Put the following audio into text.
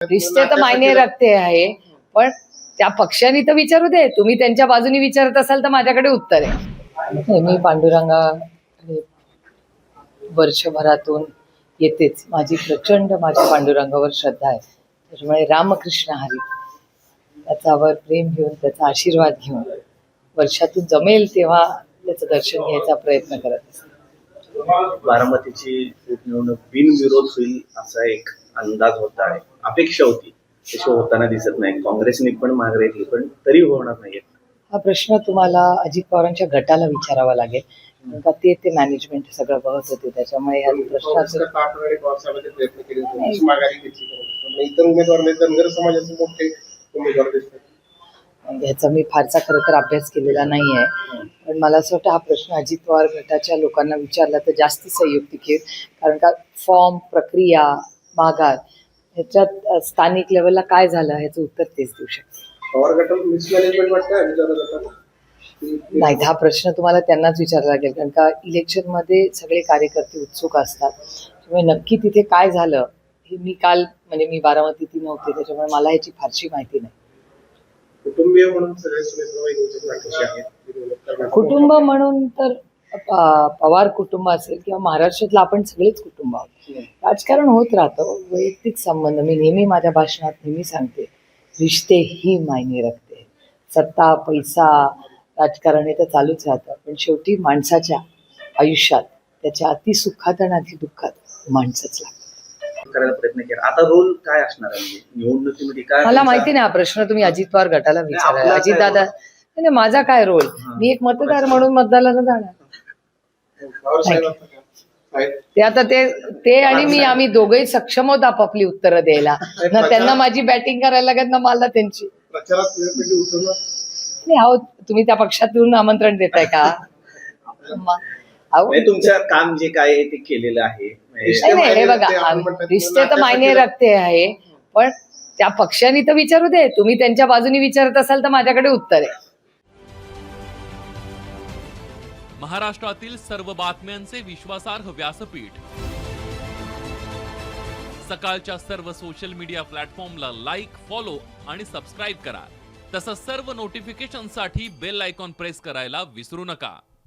रिश्ते तर मायने रखते आहे, पण त्या पक्षांनी तर विचारू दे. तुम्ही त्यांच्या बाजूनी विचारत असाल तर माझ्याकडे उत्तर आहे. मी पांडुरंगाकडे वर्षभरातून येतेच. माझी प्रचंड माझ्या पांडुरंगावर श्रद्धा आहे. त्याच्यामुळे रामकृष्ण हरी त्याचा वर प्रेम घेऊन, त्याचा आशीर्वाद घेऊन वर्षातून जमेल तेव्हा त्याचं दर्शन घ्यायचा प्रयत्न करत असते. बारामतीची पोटनिवडणूक बिनविरोध होईल असा एक अंदाज होता आहे, अपेक्षा होती, तशी होताना दिसत नाही. काँग्रेसने पण मागे घेतली, पण तरी होणार नाहीये. हा प्रश्न तुम्हाला अजित पवारांच्या गटाला विचारावा लागेल, कारण का ते मॅनेजमेंट सगळं बघत होते. त्याच्यामुळे या प्रश्नाचं प्रयत्न केले होते, माघारी घेतली. इतर उमेदवार धनगर समाजाचे मोठे उमेदवार दिसतात. ह्याचा मी फारसा खरं तर अभ्यास केलेला नाही आहे, पण मला असं वाटतं हा प्रश्न अजित पवार गटाच्या लोकांना विचारला तर जास्ती संयुक्तिक येईल. कारण का फॉर्म, प्रक्रिया, माघार ह्याच्यात स्थानिक लेवलला काय झालं ह्याचं उत्तर तेच देऊ शकते. पवार गटात मिसमॅनेजमेंट वाटतं. नाही, हा प्रश्न तुम्हाला त्यांनाच विचारावा लागेल, कारण का इलेक्शनमध्ये सगळे कार्यकर्ते उत्सुक असतात. त्यामुळे नक्की तिथे काय झालं हे मी काल मी बारामतीत नव्हते, त्याच्यामुळे मला ह्याची फारशी माहिती नाही. कुटुंबीय म्हणून सगळे सुनेत्र कुटुंब म्हणून तर पवार कुटुंब असेल किंवा महाराष्ट्रातलं आपण सगळेच कुटुंब आहोत. राजकारण होत राहतं, वैयक्तिक संबंध. मी नेहमी माझ्या भाषणात नेहमी सांगते, रिश्ते ही मायने रखते. सत्ता, पैसा, राजकारण हे तर चालूच राहतं, पण शेवटी माणसाच्या आयुष्यात त्याच्या अतिसुखात आणि अतिदुःखात माणसंच लागतं. करायला प्रयत्न केला. आता रोल काय असणार आहे निवडणुकीमध्ये? काय मला माहिती नाही. हा प्रश्न तुम्ही अजित पवार गटाला विचारा. अजित दादा, नाही, माझा काय रोल? मी एक मतदार म्हणून मतदानाला जाणार. ते आता ते आणि मी आम्ही दोघेही सक्षम होत आपापली उत्तरं द्यायला. ना त्यांना माझी बॅटिंग करायला लागत ना मला त्यांची. नाही, अहो तुम्ही त्या पक्षातून आमंत्रण देताय का? तुमचं काम जे काय आहे ते केलेलं आहे. नाही, हे बघा, रिश्ते तर मायने रखते आहे, पण त्या पक्षांनी तर विचारू दे. तुम्ही त्यांच्या बाजूनी विचारत असाल तर माझ्याकडे उत्तर आहे. महाराष्ट्रातील सर्व बातम्यांचे विश्वासार्ह व्यासपीठ, सकाळच्या सर्व सोशल मीडिया प्लॅटफॉर्मला लाईक, फॉलो आणि सबस्क्राईब करा. तसंच सर्व नोटिफिकेशनसाठी बेल आयकॉन प्रेस करायला विसरू नका.